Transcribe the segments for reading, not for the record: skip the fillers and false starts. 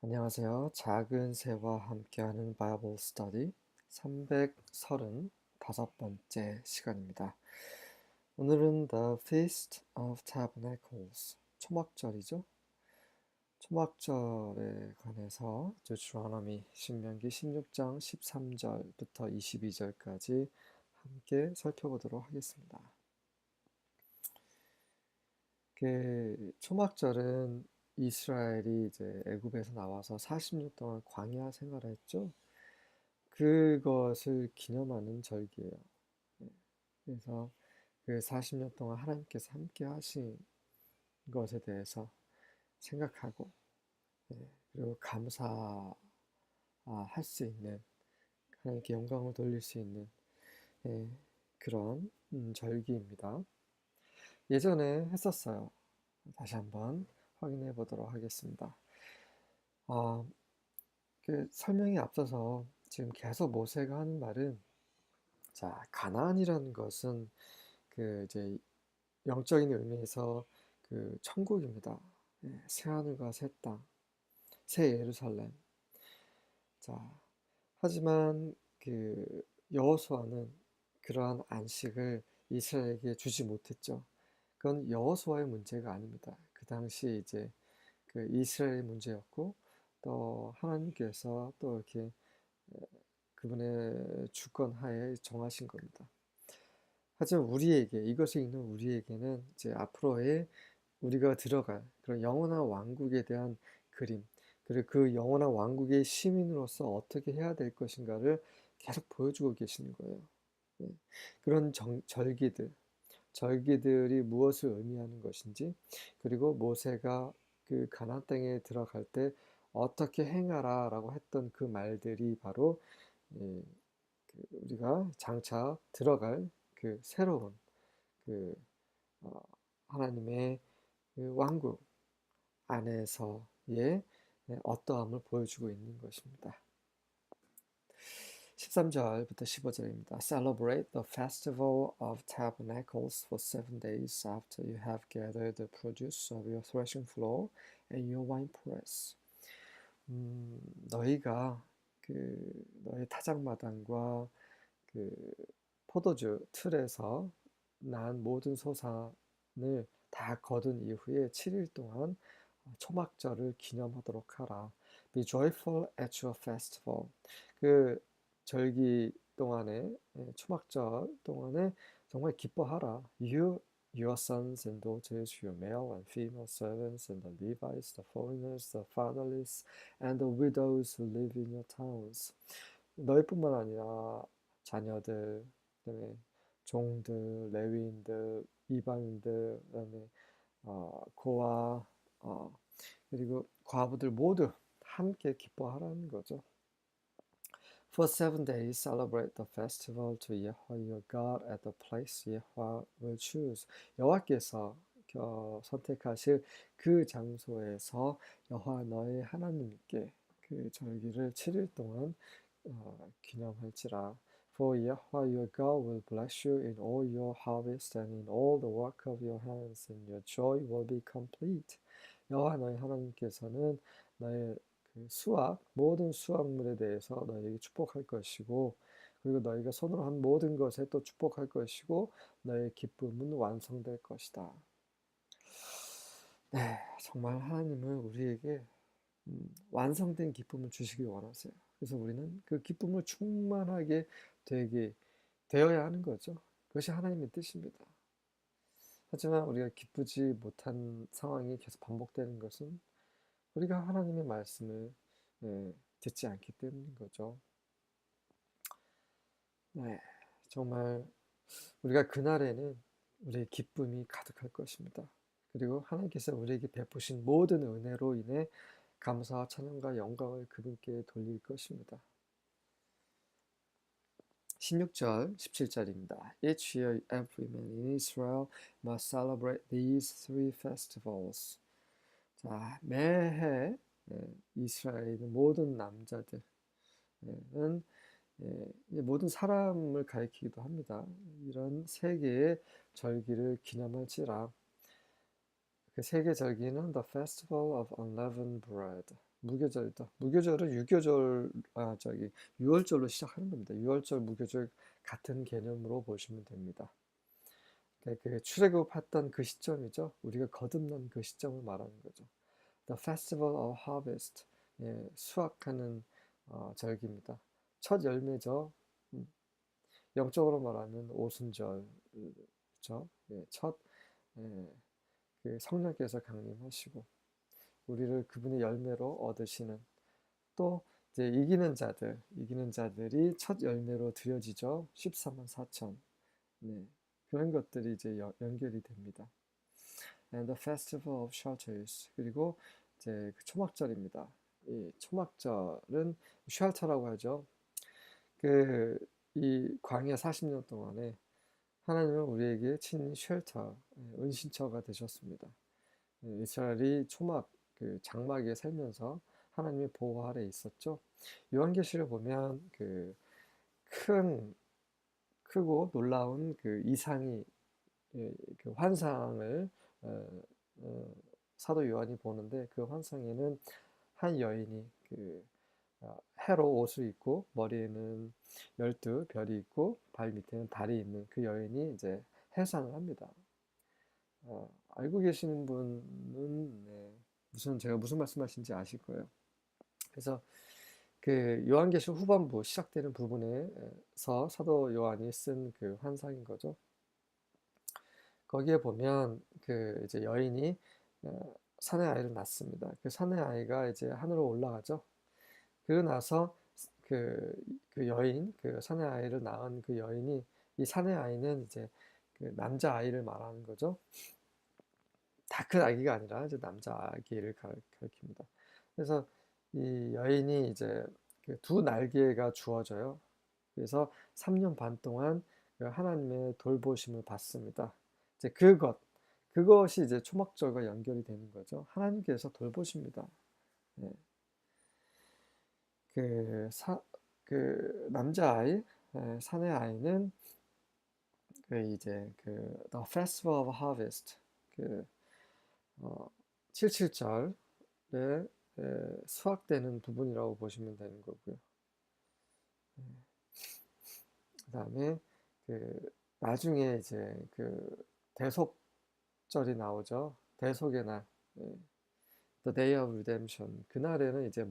안녕하세요. 작은 새와 함께하는 바이블 스터디 335번째 시간입니다. 오늘은 The Feast of Tabernacles, 초막절이죠. 초막절에 관해서 Deuteronomy, 신명기 16장 13절부터 22절까지 함께 살펴보도록 하겠습니다. 초막절은 이스라엘이 이제 애굽에서 나와서 40년 동안 광야 생활을 했죠. 그것을 기념하는 절기예요. 예, 그래서 그 40년 동안 하나님께서 함께 하신 것에 대해서 생각하고, 그리고 감사할 수 있는, 하나님께 영광을 돌릴 수 있는 예, 그런 절기입니다. 예전에 했었어요. 다시 한번 확인해 보도록 하겠습니다. 아, 설명에 앞서서 지금 계속 모세가 하는 말은, 자, 가나안이라는 것은 이제 영적인 의미에서 천국입니다. 새 하늘과 새 땅, 새 예루살렘. 자, 하지만 여호수아는 그러한 안식을 이스라엘에게 주지 못했죠. 그건 여호수아의 문제가 아닙니다. 그 당시 이제 이스라엘의 문제였고, 또 하나님께서 또 이렇게 그분의 주권 하에 정하신 겁니다. 하지만 이것을 읽는 우리에게는 이제 앞으로의 우리가 들어갈 그런 영원한 왕국에 대한 그림, 그리고 그 영원한 왕국의 시민으로서 어떻게 해야 될 것인가를 계속 보여주고 계시는 거예요. 네. 그런 절기들이 무엇을 의미하는 것인지, 그리고 모세가 그 가나안 땅에 들어갈 때 어떻게 행하라라고 했던 그 말들이 바로 예, 우리가 장차 들어갈 새로운 그 어, 하나님의 왕국 안에서의 어떠함을 보여주고 있는 것입니다. 13절부터 15절입니다. Celebrate the festival of tabernacles for 7 days after you have gathered the produce of your threshing floor and your wine press. 너희가 너희 타작마당과 포도주 틀에서 난 모든 소산을 다 거둔 이후에 7일 동안 초막절을 기념하도록 하라. Be joyful at your festival. 그 절기 동안에, 초막절 동안에 정말 기뻐하라. Your sons and daughters, your male and female servants, and the Levites, the foreigners, the fatherless, and the widows who live in your towns. 너희뿐만 아니라 자녀들, 그다음에 종들, 레위인들, 이방인들, 그다음에 고아, 그리고 과부들 모두 함께 기뻐하라는 거죠. For 7 days celebrate the festival to Yahweh your God at the place Yahweh will choose. 여호와께서 선택하실 그 장소에서 여호와 너의 하나님께 그 절기를 7일 동안 기념할지라. For Yahweh your God will bless you in all your harvest and in all the work of your hands, and your joy will be complete. 여호와 너희 하나님께서는 너의 모든 수확물에 대해서 너희에게 축복할 것이고, 그리고 너희가 손으로 한 모든 것에 또 축복할 것이고, 너의 기쁨은 완성될 것이다. 네, 정말 하나님은 우리에게 완성된 기쁨을 주시길 원하세요. 그래서 우리는 그 기쁨을 충만하게 되어야 하는 거죠. 그것이 하나님의 뜻입니다. 하지만 우리가 기쁘지 못한 상황이 계속 반복되는 것은 우리가 하나님의 말씀을 듣지 않기 때문인 거죠. 네, 정말 우리가 그날에는 우리의 기쁨이 가득할 것입니다. 그리고 하나님께서 우리에게 베푸신 모든 은혜로 인해 감사와 찬양과 영광을 그분께 돌릴 것입니다. 16절, 17절입니다. Each year every man in Israel must celebrate these three festivals. 자, 매해 이스라엘의 모든 남자들은 모든 사람을 가리키기도 합니다. 이런 세 개의 절기를 기념할지라. 그 세계 절기는 The Festival of Unleavened Bread. 무교절이다. 무교절은 유교절, 저기, 유월절로 시작하는 겁니다. 유월절, 무교절 같은 개념으로 보시면 됩니다. 그 출애굽했던 그 시점이죠. 우리가 거듭난 그 시점을 말하는 거죠. The Festival of Harvest. 예, 수확하는 절기입니다. 첫 열매죠. 음, 영적으로 말하면 오순절, 그렇죠? 예, 예, 그 성령께서 강림하시고 우리를 그분의 열매로 얻으시는 또 이제 이기는 자들이 첫 열매로 드려지죠. 14만 4천. 네. 그런 것들이 이제 연결이 됩니다. And the Festival of Shelters. 그리고 이제 그 초막절입니다. 이 초막절은 쉘터라고 하죠. 그 이 광야 40년 동안에 하나님은 우리에게 친히 쉘터, 은신처가 되셨습니다. 이스라엘이 초막, 그 장막에 살면서 하나님의 보호 아래 있었죠. 요한계시를 보면 그 크고 놀라운 그 이상이, 그 환상을 어, 어, 사도 요한이 보는데 그 환상에는 한 여인이 해로 옷을 입고 머리에는 12별이 있고 발 밑에는 달이 있는 그 여인이 이제 해산을 합니다. 알고 계시는 분은 제가 무슨 말씀하신지 아실 거예요. 그래서 그 요한계시 후반부 시작되는 부분에서 사도 요한이 쓴 그 환상인 거죠. 거기에 보면 그 이제 여인이 사내 아이를 낳습니다. 그 사내 아이가 이제 하늘로 올라가죠. 그러고 나서 그 여인, 그 사내 아이를 낳은 그 여인이 이 사내 아이는 이제 그 남자 아이를 말하는 거죠. 다 큰 아기가 아니라 이제 남자 아기를 가리킵니다. 그래서 이 여인이 이제 그두 날개가 주어져요. 그래서 3년 반 동안 그 하나님의 돌보심을 받습니다. 이제 그것이 이제 초막절과 연결이 되는 거죠. 하나님께서 돌보십니다. 네. 그, 그 남자아이, 사내 아이는 그 이제 The Festival of Harvest, 그, 77절에 수확되는 부분이라고 보시면 되는 거고요. 그 다음에 나중에 이제 대속절이 나오죠. 대속의 날, The Day of Redemption. 그날에는 이제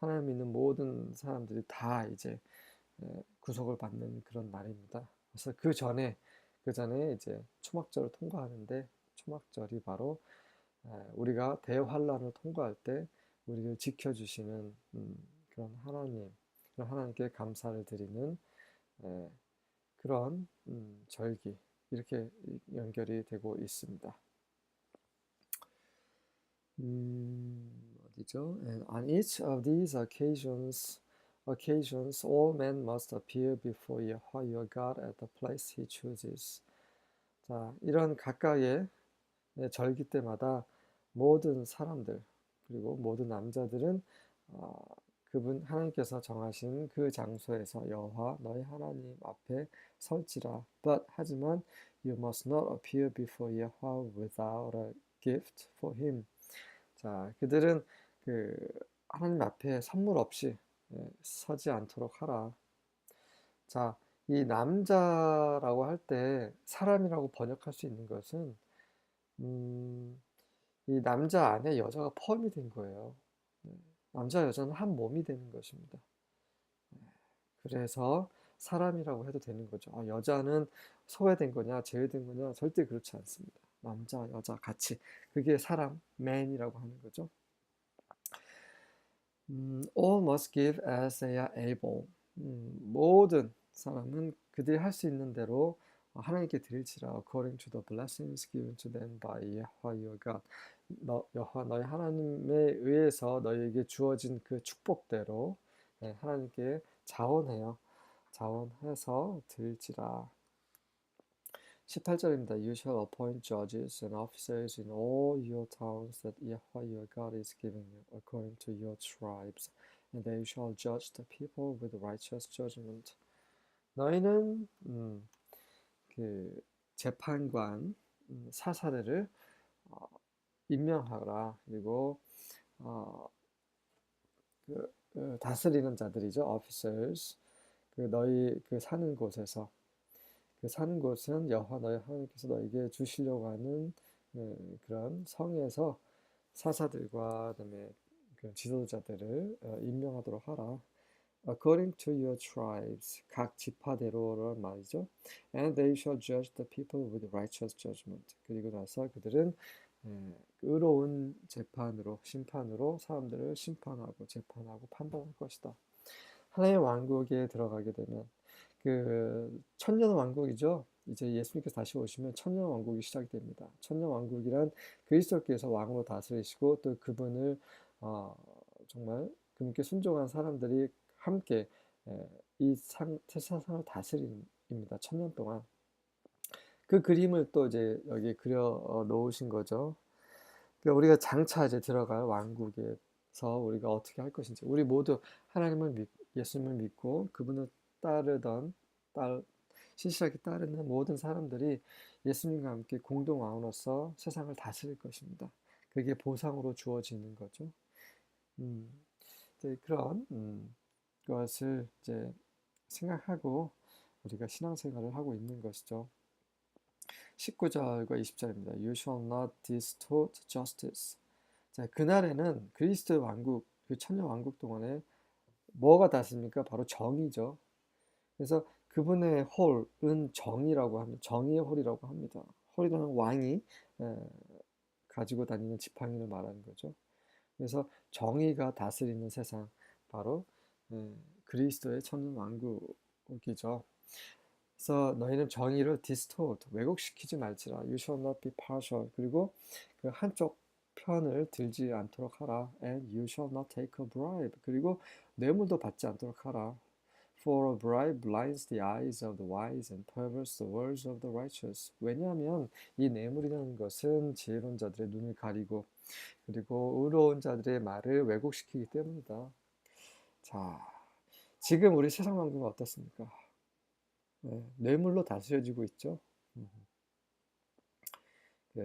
하나님 믿는 모든 사람들이 다 이제 구속을 받는 그런 날입니다. 그래서 그 전에 이제 초막절을 통과하는데 초막절이 바로 우리가 대환란을 통과할 때 우리를 지켜주시는 그런 하나님께 감사를 드리는 그런 절기 이렇게 연결이 되고 있습니다. 어디죠? And on each of these occasions, all men must appear before Yahweh your God at the place he chooses. 자, 이런 각각의 절기 때마다 모든 사람들 그리고 모든 남자들은 그분 하나님께서 정하신 그 장소에서 여호와 너희 하나님 앞에 설지라. 하지만 you must not appear before Yahweh without a gift for him. 자, 그들은 하나님 앞에 선물 없이 서지 않도록 하라. 자, 이 남자라고 할 때 사람이라고 번역할 수 있는 것은 이 남자 안에 여자가 포함이 된 거예요. 남자 여자는 한 몸이 되는 것입니다. 그래서 사람이라고 해도 되는 거죠. 여자는 소외된 거냐 제외된 거냐 절대 그렇지 않습니다. 남자 여자 같이 그게 사람 man이라고 하는 거죠. All must give as they are able. 모든 사람은 그들이 할 수 있는 대로 하나님께 드릴지라. According to the blessings given to them by Yahweh your God. 여호와 너희 하나님에 의해서 너희에게 주어진 그 축복대로 하나님께 자원해서 드릴지라. 18절입니다. You shall appoint judges and officers in all your towns that Yahweh your God is giving you, according to your tribes, and they shall judge the people with righteous judgment. 너희는 그 재판관 사사들을 임명하라. 그리고 어, 다스리는 자들이죠. officers. 너희 사는 곳에서 사는 곳은 여호와 너희 하나님께서 너에게 주시려고 하는 그런 성에서 사사들과 그다음에 그 지도자들을 임명하도록 하라. According to your tribes, 각 지파대로란 말이죠. And they shall judge the people with righteous judgment. 그리고 나서 그들은 의로운 재판으로, 심판으로 사람들을 심판하고 재판하고 판단할 것이다. 하나님의 왕국에 들어가게 되면 천년 왕국이죠. 이제 예수님께서 다시 오시면 천년 왕국이 시작이 됩니다. 천년 왕국이란 그리스도께서 왕으로 다스리시고 또 그분을 정말 그분께 순종한 사람들이 함께 이 세상을 다스립니다. 천년 동안. 그 그림을 또 이제 여기 그려 놓으신 거죠. 그러니까 우리가 장차 이제 들어갈 왕국에서 우리가 어떻게 할 것인지 우리 모두 예수님을 믿고 그분을 따르던 신실하게 따르는 모든 사람들이 예수님과 함께 공동 왕으로서 세상을 다스릴 것입니다. 그게 보상으로 주어지는 거죠. 이제 그런 것을 이제 생각하고 우리가 신앙생활을 하고 있는 것이죠. 19절과 20절입니다. You shall not distort justice. 자, 그날에는 그리스도의 왕국, 그 천년 왕국 동안에 뭐가 다스립니까? 바로 정의죠. 그래서 그분의 홀은 정의라고 합니다. 정의의 홀이라고 합니다. 홀이라는 왕이 가지고 다니는 지팡이를 말하는 거죠. 그래서 정의가 다스리는 세상, 바로 그리스도의 천년 왕국이죠. 그래서 너희는 정의를 distort, 왜곡시키지 말지라. You shall not be partial. 그리고 그 한쪽 편을 들지 않도록 하라. And you shall not take a bribe. 그리고 뇌물도 받지 않도록 하라. For a bribe blinds the eyes of the wise and perverts the words of the righteous. 왜냐하면 이 뇌물이라는 것은 지혜로운 자들의 눈을 가리고 그리고 의로운 자들의 말을 왜곡시키기 때문이다. 자, 지금 우리 세상 왕국은 어떻습니까? 뇌물로 다스려지고 있죠.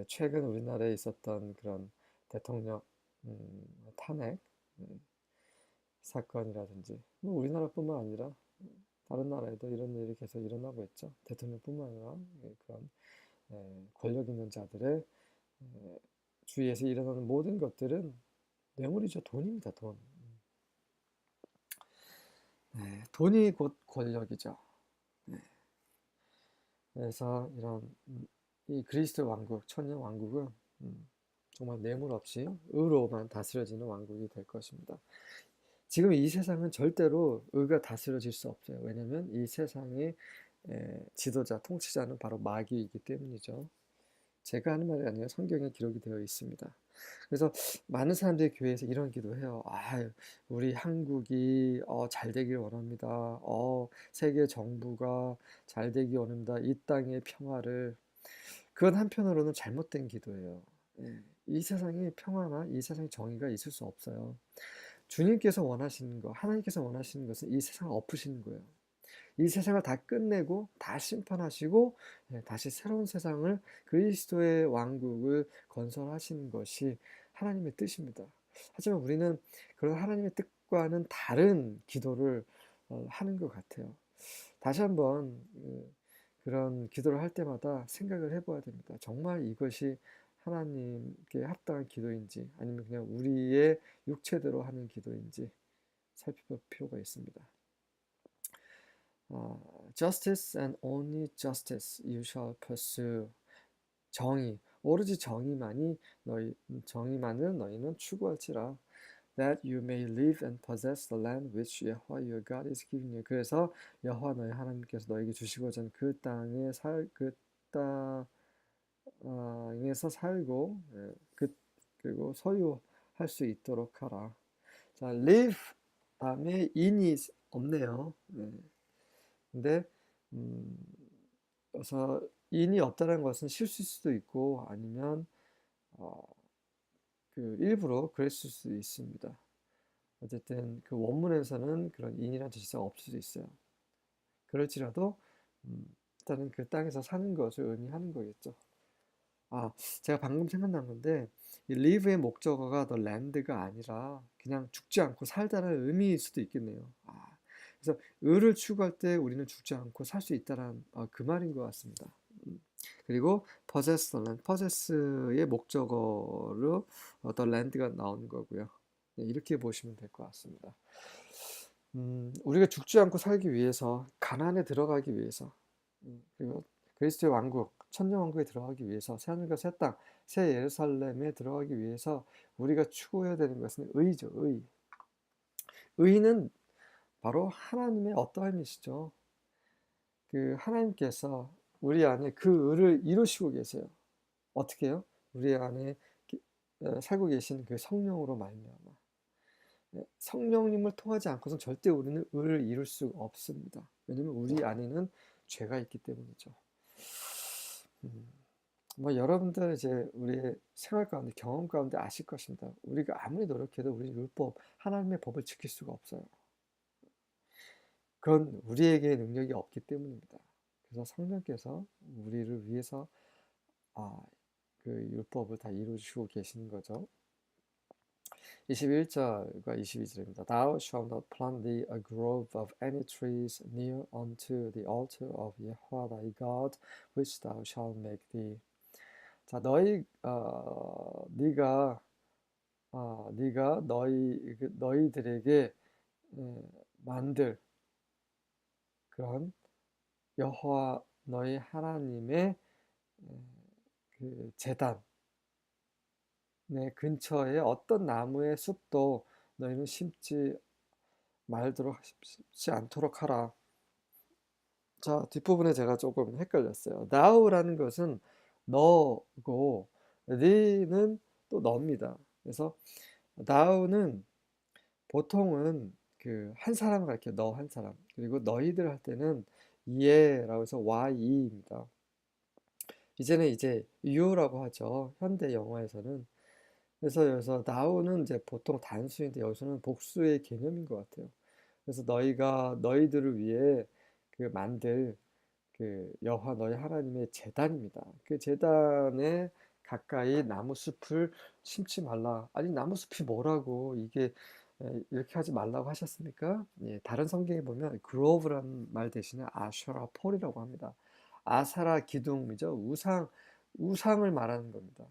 최근 우리나라에 있었던 그런 대통령 탄핵 사건이라든지 우리나라뿐만 아니라 다른 나라에도 이런 일이 계속 일어나고 있죠. 대통령뿐만 아니라 그런 권력 있는 자들의 주위에서 일어나는 모든 것들은 뇌물이죠. 돈입니다. 돈. 돈이 곧 권력이죠. 그래서 이런 이 그리스도 왕국, 천년 왕국은 정말 뇌물 없이 의로만 다스려지는 왕국이 될 것입니다. 지금 이 세상은 절대로 의가 다스려질 수 없어요. 왜냐하면 이 세상의 지도자, 통치자는 바로 마귀이기 때문이죠. 제가 하는 말이 아니라 성경에 기록이 되어 있습니다. 그래서 많은 사람들이 교회에서 이런 기도해요. 우리 한국이 잘 되길 원합니다. 세계 정부가 잘 되길 원합니다. 이 땅의 평화를. 그건 한편으로는 잘못된 기도예요. 이 세상에 평화나 이 세상에 정의가 있을 수 없어요. 주님께서 원하시는 거, 하나님께서 원하시는 것은 이 세상을 엎으시는 거예요. 이 세상을 다 끝내고 다 심판하시고 다시 새로운 세상을 그리스도의 왕국을 건설하시는 것이 하나님의 뜻입니다. 하지만 우리는 그런 하나님의 뜻과는 다른 기도를 하는 것 같아요. 다시 한번 그런 기도를 할 때마다 생각을 해봐야 됩니다. 정말 이것이 하나님께 합당한 기도인지 아니면 그냥 우리의 육체대로 하는 기도인지 살펴볼 필요가 있습니다. Justice and only justice you shall pursue. 정의, 오로지 정의만을 너희는 추구할지라. That you may live and possess the land which Yahweh your God is giving you. 그래서 여호와 너희 하나님께서 너에게 주시고자 하는 그 땅에서 살고 그리고 소유할 수 있도록 하라. 자, live 다음에 in이 없네요. 근데 그래서 인이 없다는 것은 실수일 수도 있고 아니면 일부러 그랬을 수도 있습니다. 어쨌든 그 원문에서는 그런 인이라는 절차가 없을 수도 있어요. 그럴지라도 일단은 그 땅에서 사는 것을 의미하는 거겠죠. 제가 방금 생각난 건데, 이 live의 목적어가 the land가 아니라 그냥 죽지 않고 살다라는 의미일 수도 있겠네요. 그래서 을을 추구할 때 우리는 죽지 않고 살 수 있다는 그 말인 것 같습니다. 음, 그리고 possess the land, possess의 목적어로 the land가 나오는 거고요. 네, 이렇게 보시면 될 것 같습니다. 우리가 죽지 않고 살기 위해서, 가나안에 들어가기 위해서, 그리고 그리스도의 왕국, 천년왕국에 들어가기 위해서, 새하늘과 새 땅, 새 예루살렘에 들어가기 위해서 우리가 추구해야 되는 것은 의죠, 의. 의는 바로 하나님의 어떠함이시죠. 그 하나님께서 우리 안에 그 의를 이루시고 계세요. 어떻게 해요? 우리 안에 살고 계신 그 성령으로 말미암아. 성령님을 통하지 않고선 절대 우리는 의를 이룰 수가 없습니다. 왜냐면 우리 안에는 죄가 있기 때문이죠. 음, 여러분들 이제 우리의 생활 가운데, 경험 가운데 아실 것입니다. 우리가 아무리 노력해도 우리 율법, 하나님의 법을 지킬 수가 없어요. 그건 우리에게 능력이 없기 때문입니다. 그래서 성령께서 우리를 위해서 아, 그 율법을 다 이루시고 계시는 거죠. 21절과 22절입니다. Thou shalt not plant thee a grove of any trees near unto the altar of Yahweh thy God, which thou shalt make thee. 자, 네가 너희들에게 만들 그런 여호와 너희 하나님의 그 제단 내 근처에 어떤 나무의 숲도 너희는 심지 말도록 심지 않도록 하라. 자, 뒷부분에 제가 조금 헷갈렸어요. thou라는 것은 너고 thee는 또 너입니다. 그래서 thou는 보통은 그 한 사람을 가리켜 너 한 사람. 그리고 너희들 할 때는 예라고 해서 ye입니다. 이제는 이제 you라고 하죠. 현대 영어에서는. 그래서 여기서 thou는 이제 보통 단수인데 여기서는 복수의 개념인 것 같아요. 그래서 너희들을 위해 그 만들 그 여호와 너희 하나님의 제단입니다. 그 제단에 가까이 나무 숲을 심지 말라. 아니 나무 숲이 뭐라고 이게 이렇게 하지 말라고 하셨습니까? 예, 다른 성경에 보면 grove라는 말 대신에 아셔라 폴이라고 합니다. 아사라 기둥이죠. 우상을 말하는 겁니다.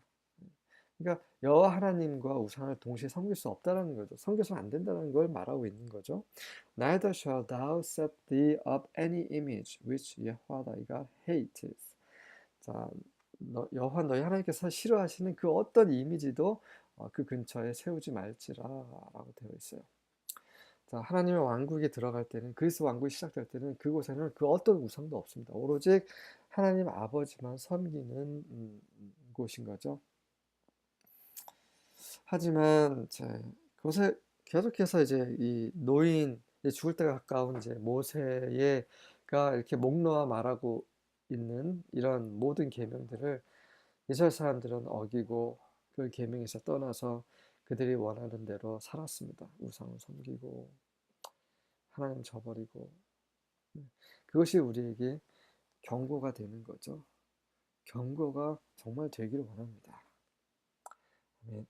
그러니까 여호와 하나님과 우상을 동시에 섬길 수 없다라는 거죠. 섬겨서는 안 된다는 걸 말하고 있는 거죠. Neither shall thou set thee up any image which Yahweh thy God hateth. 자, 여호와 너희 하나님께서 싫어하시는 그 어떤 이미지도 그 근처에 세우지 말지라라고 되어 있어요. 자, 하나님의 왕국에 들어갈 때는 그리스도 왕국이 시작될 때는 그곳에는 그 어떤 우상도 없습니다. 오로지 하나님 아버지만 섬기는 곳인 거죠. 하지만 그것에 계속해서 이제 이 노인 이제 죽을 때가 가까운 이제 모세가 이렇게 목 놓아 말하고 있는 이런 모든 계명들을 이스라엘 사람들은 어기고 그 계명에서 떠나서 그들이 원하는 대로 살았습니다. 우상을 섬기고 하나님 저버리고 그것이 우리에게 경고가 되는 거죠. 경고가 정말 되기를 원합니다. 아멘.